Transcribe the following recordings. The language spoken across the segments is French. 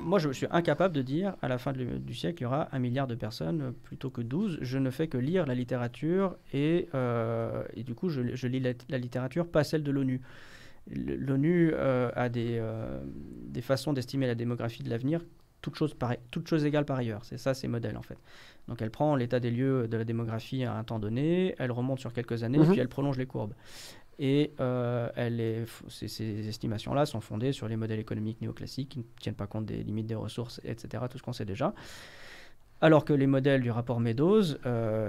moi, je suis incapable de dire à la fin du siècle, il y aura 1 milliard de personnes plutôt que 12. Je ne fais que lire la littérature et du coup, je lis la littérature, pas celle de l'ONU. L'ONU a des façons d'estimer la démographie de l'avenir, toutes choses égales par ailleurs. C'est ça, ces modèles, en fait. Donc, elle prend l'état des lieux de la démographie à un temps donné, elle remonte sur quelques années, puis elle prolonge les courbes. Et ces estimations-là sont fondées sur les modèles économiques néoclassiques qui ne tiennent pas compte des limites des ressources, etc., tout ce qu'on sait déjà. Alors que les modèles du rapport Meadows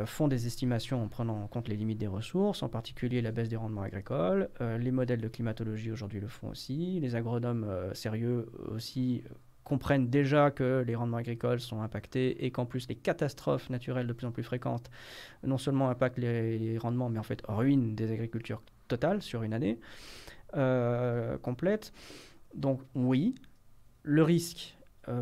font des estimations en prenant en compte les limites des ressources, en particulier la baisse des rendements agricoles. Les modèles de climatologie aujourd'hui le font aussi. Les agronomes sérieux aussi comprennent déjà que les rendements agricoles sont impactés et qu'en plus les catastrophes naturelles de plus en plus fréquentes non seulement impactent les rendements, mais en fait ruinent des agricultures totales sur une année complète. Donc oui, le risque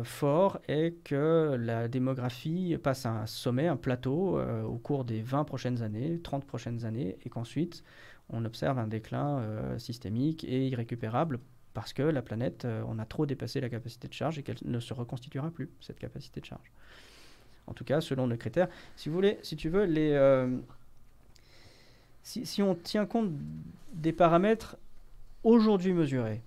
fort est que la démographie passe à un sommet, un plateau au cours des 20 prochaines années, 30 prochaines années, et qu'ensuite on observe un déclin systémique et irrécupérable parce que la planète, on a trop dépassé la capacité de charge et qu'elle ne se reconstituera plus, cette capacité de charge. En tout cas, selon nos critères. Si tu veux, si on tient compte des paramètres aujourd'hui mesurés,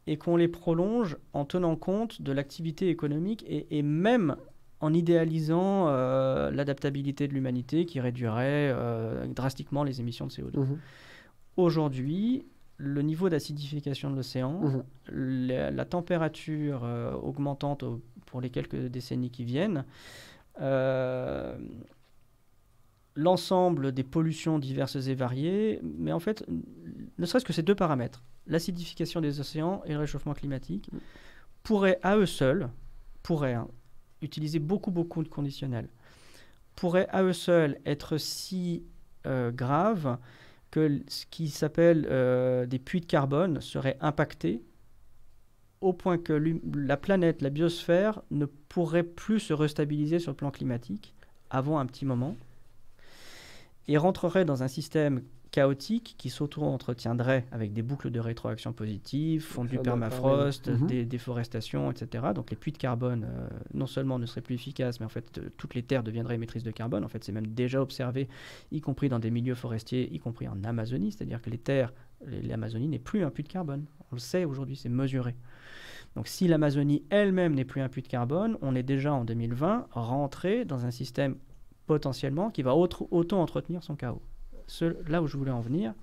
et qu'on les prolonge en tenant compte de l'activité économique et même en idéalisant l'adaptabilité de l'humanité qui réduirait drastiquement les émissions de CO2. Aujourd'hui, le niveau d'acidification de l'océan, la température augmentante pour les quelques décennies qui viennent, l'ensemble des pollutions diverses et variées, mais en fait, ne serait-ce que ces deux paramètres, l'acidification des océans et le réchauffement climatique, pourraient à eux seuls, utiliser beaucoup de conditionnels, pourraient à eux seuls être si graves que ce qui s'appelle des puits de carbone serait impacté au point que la planète, la biosphère, ne pourrait plus se restabiliser sur le plan climatique avant un petit moment, et rentrerait dans un système chaotique qui s'auto-entretiendrait avec des boucles de rétroaction positive, fonte du permafrost, des déforestations, etc. Donc les puits de carbone, non seulement ne seraient plus efficaces, mais en fait, toutes les terres deviendraient émettrices de carbone. En fait, c'est même déjà observé, y compris dans des milieux forestiers, y compris en Amazonie. C'est-à-dire que l'Amazonie n'est plus un puits de carbone. On le sait aujourd'hui, c'est mesuré. Donc si l'Amazonie elle-même n'est plus un puits de carbone, on est déjà en 2020 rentré dans un système potentiellement qui va auto-entretenir son chaos. Là où je voulais en venir,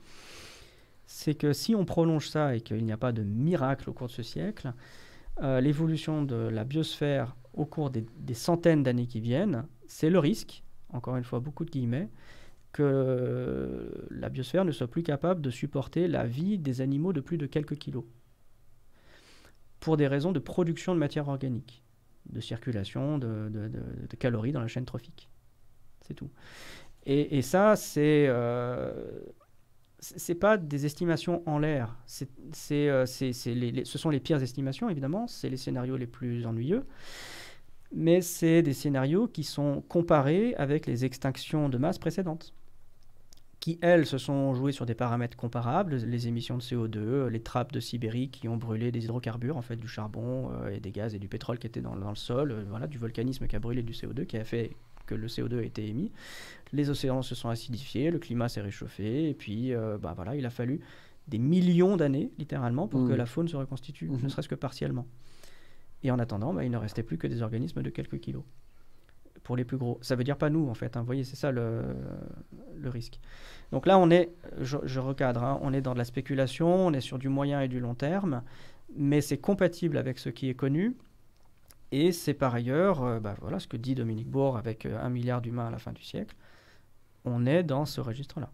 c'est que si on prolonge ça et qu'il n'y a pas de miracle au cours de ce siècle, l'évolution de la biosphère au cours des centaines d'années qui viennent, c'est le risque, encore une fois beaucoup de guillemets, que la biosphère ne soit plus capable de supporter la vie des animaux de plus de quelques kilos, pour des raisons de production de matière organique, de circulation de calories dans la chaîne trophique. C'est tout. Et ça, c'est pas des estimations en l'air. Ce sont les pires estimations, évidemment. C'est les scénarios les plus ennuyeux. Mais c'est des scénarios qui sont comparés avec les extinctions de masse précédentes, qui, elles, se sont jouées sur des paramètres comparables, les émissions de CO2, les trappes de Sibérie qui ont brûlé des hydrocarbures, en fait, du charbon et des gaz et du pétrole qui étaient dans le sol, voilà, du volcanisme qui a brûlé du CO2, qui a fait que le CO2 a été émis. Les océans se sont acidifiés, le climat s'est réchauffé, et puis voilà, il a fallu des millions d'années, littéralement, pour que la faune se reconstitue, ne serait-ce que partiellement. Et en attendant, il ne restait plus que des organismes de quelques kilos, pour les plus gros. Ça veut dire pas nous, en fait. Vous voyez, c'est ça le risque. Donc là, je recadre, hein, on est dans de la spéculation, on est sur du moyen et du long terme, mais c'est compatible avec ce qui est connu. Et c'est par ailleurs, voilà ce que dit Dominique Bourg avec 1 milliard d'humains à la fin du siècle. On est dans ce registre-là.